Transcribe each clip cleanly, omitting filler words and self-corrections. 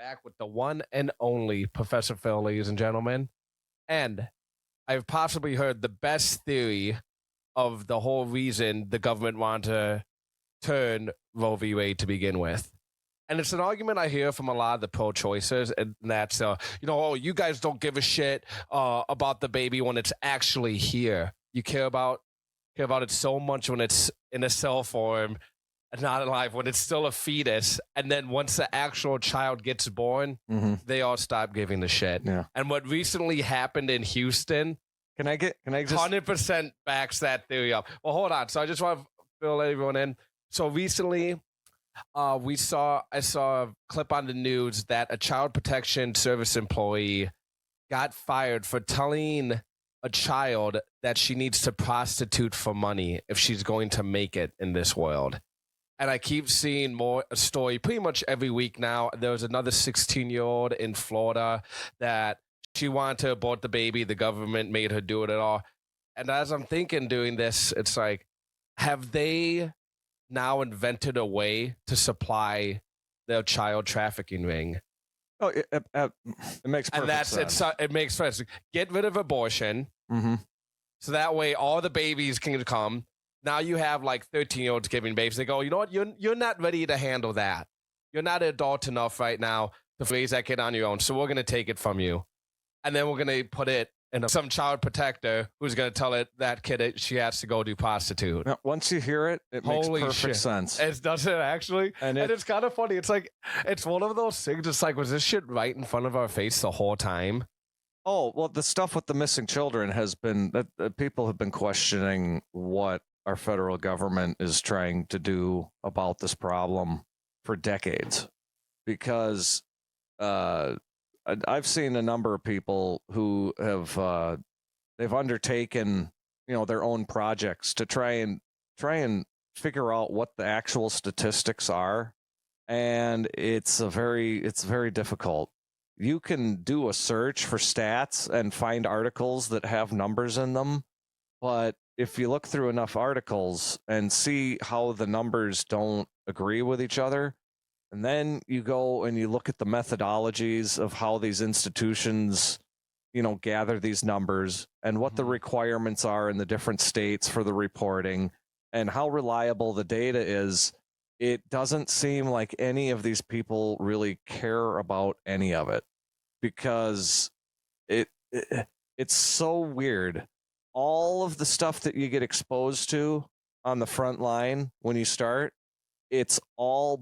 back with the one and only Professor Phil, ladies and gentlemen. And I've possibly heard the best theory of the whole reason the government wanted to turn Roe v. Wade to begin with. And it's an argument I hear from a lot of the pro-choicers, and that's, oh, you guys don't give a shit about the baby when it's actually here. You care about it so much when it's in a cell form and not alive, when it's still a fetus. And then once the actual child gets born, they all stop giving a shit. Yeah. And what recently happened in Houston, can I just 100% backs that theory up. Well, hold on. So I just want to fill everyone in. So recently, I saw a clip on the news that a child protection service employee got fired for telling a child that she needs to prostitute for money if she's going to make it in this world. And I keep seeing a story pretty much every week now. There was another 16-year-old in Florida that she wanted to abort the baby. The government made her do it at all. And as I'm thinking doing this, it's like, have they now invented a way to supply their child trafficking ring? Oh, it makes perfect sense. It makes sense. Get rid of abortion, so that way all the babies can come. Now you have like 13-year-olds giving babies. They go, you know what? You're not ready to handle that. You're not adult enough right now to raise that kid on your own. So we're gonna take it from you, and then we're gonna put it in some child protector who's gonna tell that kid she has to go do prostitute. Now, once you hear it, it makes perfect sense. It doesn't actually, and it's kind of funny. It's like it's one of those things. It's like, was this shit right in front of our face the whole time? Oh well, the stuff with the missing children has been that people have been questioning what our federal government is trying to do about this problem for decades, because I've seen a number of people who have they've undertaken their own projects to try and figure out what the actual statistics are, and it's very difficult. You can do a search for stats and find articles that have numbers in them, but if you look through enough articles and see how the numbers don't agree with each other, and then you go and you look at the methodologies of how these institutions, gather these numbers and what the requirements are in the different states for the reporting and how reliable the data is, it doesn't seem like any of these people really care about any of it, because it's so weird. All of the stuff that you get exposed to on the front line when you start, it's all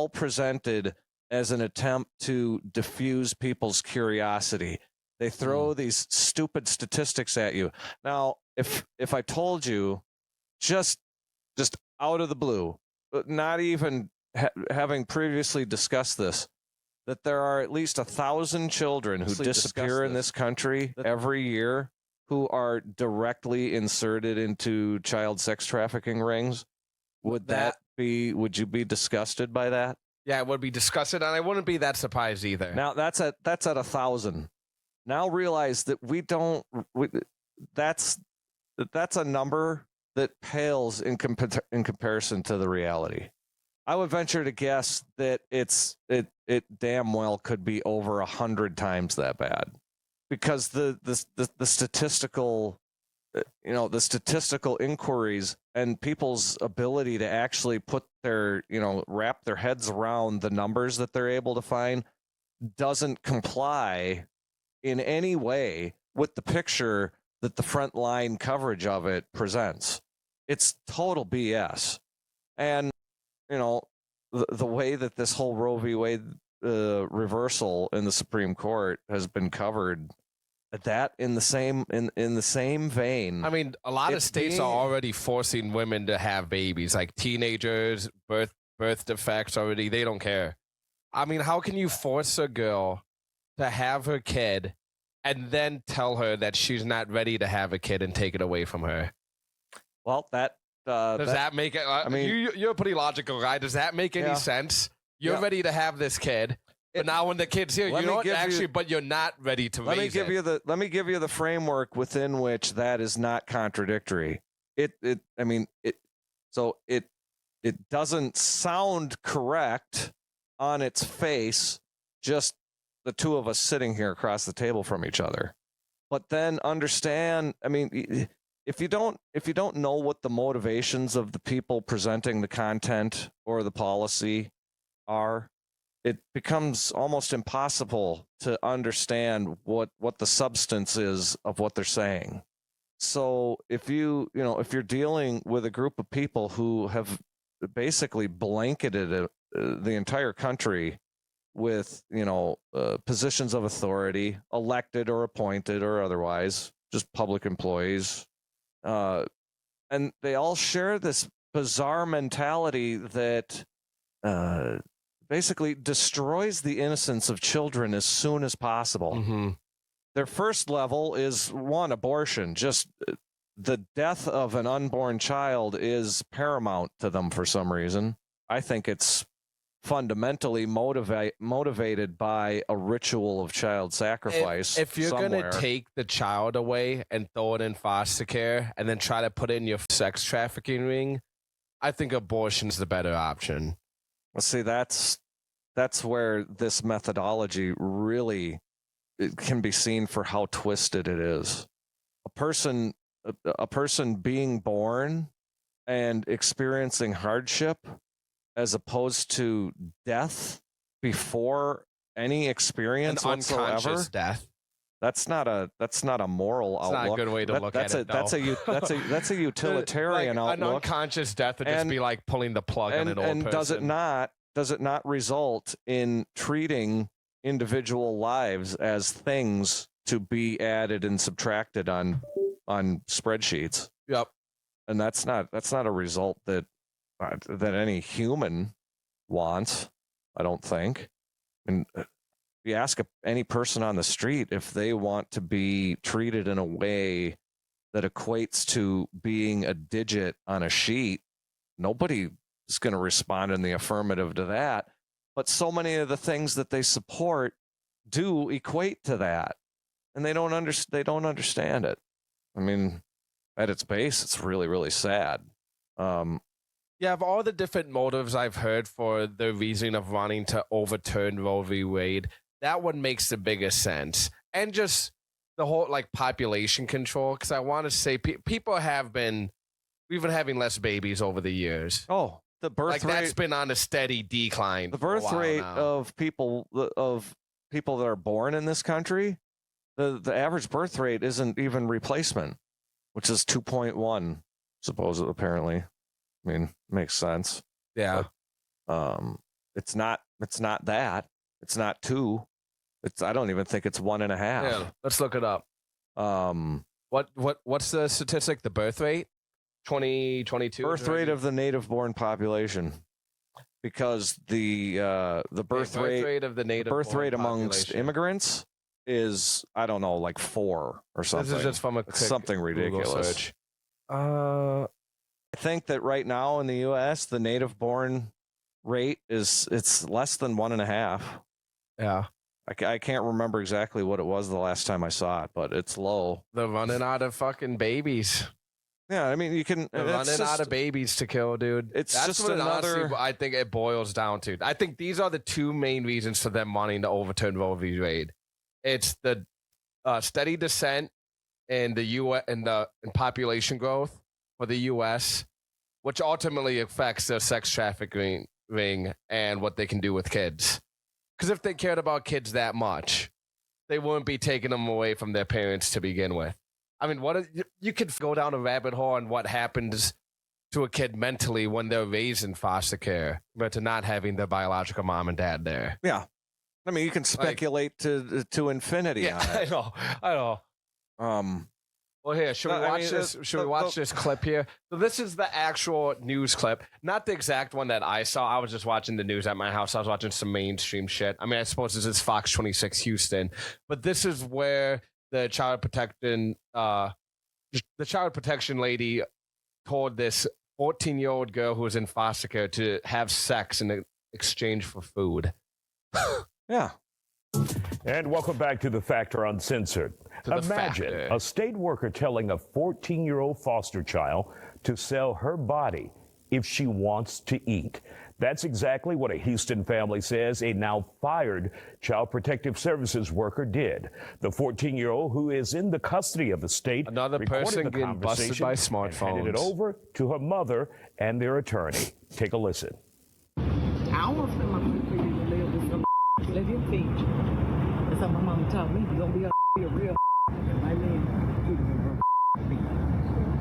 presented as an attempt to diffuse people's curiosity. They throw these stupid statistics at you. Now, if I told you just out of the blue, not even having previously discussed this, that there are at least 1,000 children who disappear in this country every year who are directly inserted into child sex trafficking rings, would you be disgusted by that? Yeah, I would be disgusted, and I wouldn't be that surprised either. Now that's at 1,000. Now realize that that's a number that pales in comparison to the reality. I would venture to guess that it damn well could be over 100 times that bad, because the statistical inquiries and people's ability to actually put wrap their heads around the numbers that they're able to find doesn't comply in any way with the picture that the frontline coverage of it presents. It's total BS. And the way that this whole Roe v. Wade reversal in the Supreme Court has been covered, that in the same vein. I mean, a lot of states are already forcing women to have babies, like teenagers, birth defects already. They don't care. I mean, how can you force a girl to have her kid and then tell her that she's not ready to have a kid and take it away from her? Well, does that make it? I mean, you're a pretty logical guy. Does that make any sense? You're ready to have this kid, but now when the kid's here, but you're not ready to raise it. Let me give you the framework within which that is not contradictory. It doesn't sound correct on its face just the two of us sitting here across the table from each other. But then understand, I mean, if you don't know what the motivations of the people presenting the content or the policy are, it becomes almost impossible to understand what the substance is of what they're saying. So if you're dealing with a group of people who have basically blanketed the entire country with, positions of authority, elected or appointed or otherwise, just public employees, and they all share this bizarre mentality that basically destroys the innocence of children as soon as possible. Mm-hmm. Their first level is one, abortion. Just the death of an unborn child is paramount to them for some reason. I think it's fundamentally motivated by a ritual of child sacrifice. If you're going to take the child away and throw it in foster care and then try to put it in your sex trafficking ring, I think abortion's the better option. Well, see, that's where this methodology really it can be seen for how twisted it is. A person being born and experiencing hardship as opposed to death before any experience whatsoever. Unconscious death. That's not a moral outlook. Not a good way to look at it. That's a utilitarian outlook. An unconscious death would just be like pulling the plug on an old person. And does it not result in treating individual lives as things to be added and subtracted on spreadsheets? Yep. And that's not a result that any human wants, I don't think. And you ask any person on the street if they want to be treated in a way that equates to being a digit on a sheet, nobody is going to respond in the affirmative to that. But so many of the things that they support do equate to that, and they don't understand it. I mean, at its base, it's really, really sad. Yeah, of all the different motives I've heard for the reason of wanting to overturn Roe v. Wade, that one makes the biggest sense. And just the whole population control, because I want to say we've been having less babies over the years. Oh, the birth rate that's been on a steady decline. The birth rate of people that are born in this country, the average birth rate isn't even replacement, which is 2.1, supposedly, apparently. I mean, makes sense. Yeah. But, it's not that. It's not 2. I don't even think it's 1.5. Yeah. Let's look it up. What's the statistic? The birth rate? 2022 birth rate of the native born population, because the birth rate of the native birth rate amongst immigrants is, I don't know, 4 or something. This is just from something ridiculous. I think that right now in the U.S. the native born rate it's less than 1.5. Yeah. I can't remember exactly what it was the last time I saw it, but it's low. They're running out of fucking babies. Yeah, I mean, they're running out of babies to kill, dude. That's just what honestly, I think it boils down to. I think these are the two main reasons for them wanting to overturn Roe v. Wade. It's the steady descent in the U.S. in population growth for the U.S., which ultimately affects their sex trafficking ring and what they can do with kids. Because if they cared about kids that much, they wouldn't be taking them away from their parents to begin with. I mean, you could go down a rabbit hole on what happens to a kid mentally when they're raised in foster care, but to not having their biological mom and dad there. Yeah, I mean, you can speculate to infinity. Yeah, on it. I know. Well, here, should we watch this? Should we watch this clip here? So this is the actual news clip, not the exact one that I saw. I was just watching the news at my house. I was watching some mainstream shit. I mean, I suppose this is Fox 26 Houston, but this is where the child protection lady told this 14-year-old girl who was in foster care to have sex in exchange for food. Yeah. And welcome back to The Factor Uncensored. Imagine a state worker telling a 14-year-old foster child to sell her body if she wants to eat. That's exactly what a Houston family says a now fired Child Protective Services worker did. The 14-year-old, who is in the custody of the state, Another person getting busted by smartphones. And handed it over to her mother and their attorney. Take a listen. I want my people to live with some let him teach. That's how my mama taught me. You're gonna be a real my man.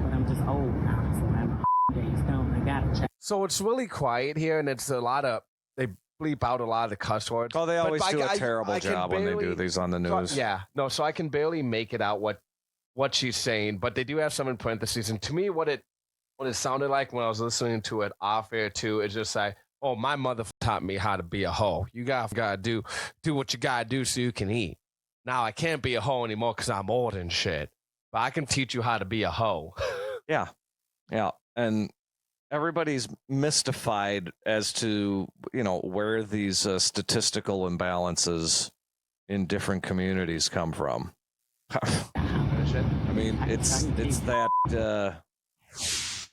But I'm just old now, so I'm days gone. I gotta check. So it's really quiet here, and it's a lot of, they bleep out a lot of the cuss words. Oh, they always do a terrible job when they do these on the news. So I can barely make it out what she's saying, but they do have some in parentheses. And to me, what it sounded like when I was listening to it off air too, is just like, oh, my mother taught me how to be a hoe. You gotta do what you gotta do so you can eat. Now I can't be a hoe anymore because I'm old and shit, but I can teach you how to be a hoe. Yeah, and everybody's mystified as to where these statistical imbalances in different communities come from. I mean, it's that. So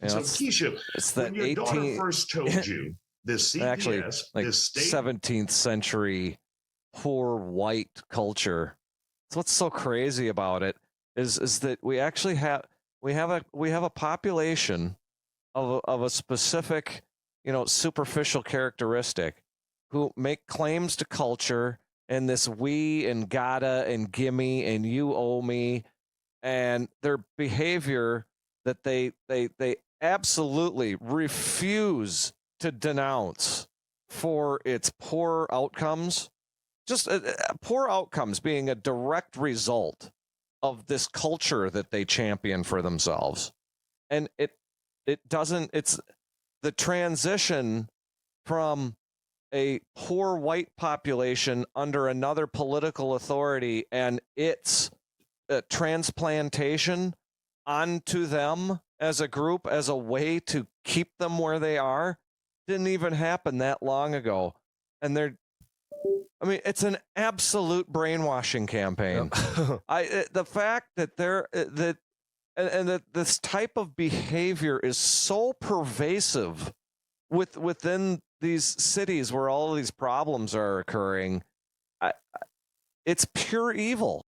Keisha, it's that when your daughter first told you this CPS, actually, like this state 17th century poor white culture. So what's so crazy about it is that we actually have a population of a specific, superficial characteristic who make claims to culture and this we and gotta and gimme and you owe me, and their behavior that they absolutely refuse to denounce for its poor outcomes, just poor outcomes being a direct result of this culture that they champion for themselves. And it's the transition from a poor white population under another political authority and its transplantation onto them as a group as a way to keep them where they are didn't even happen that long ago. And it's an absolute brainwashing campaign. The fact that that this type of behavior is so pervasive within these cities where all of these problems are occurring, it's pure evil.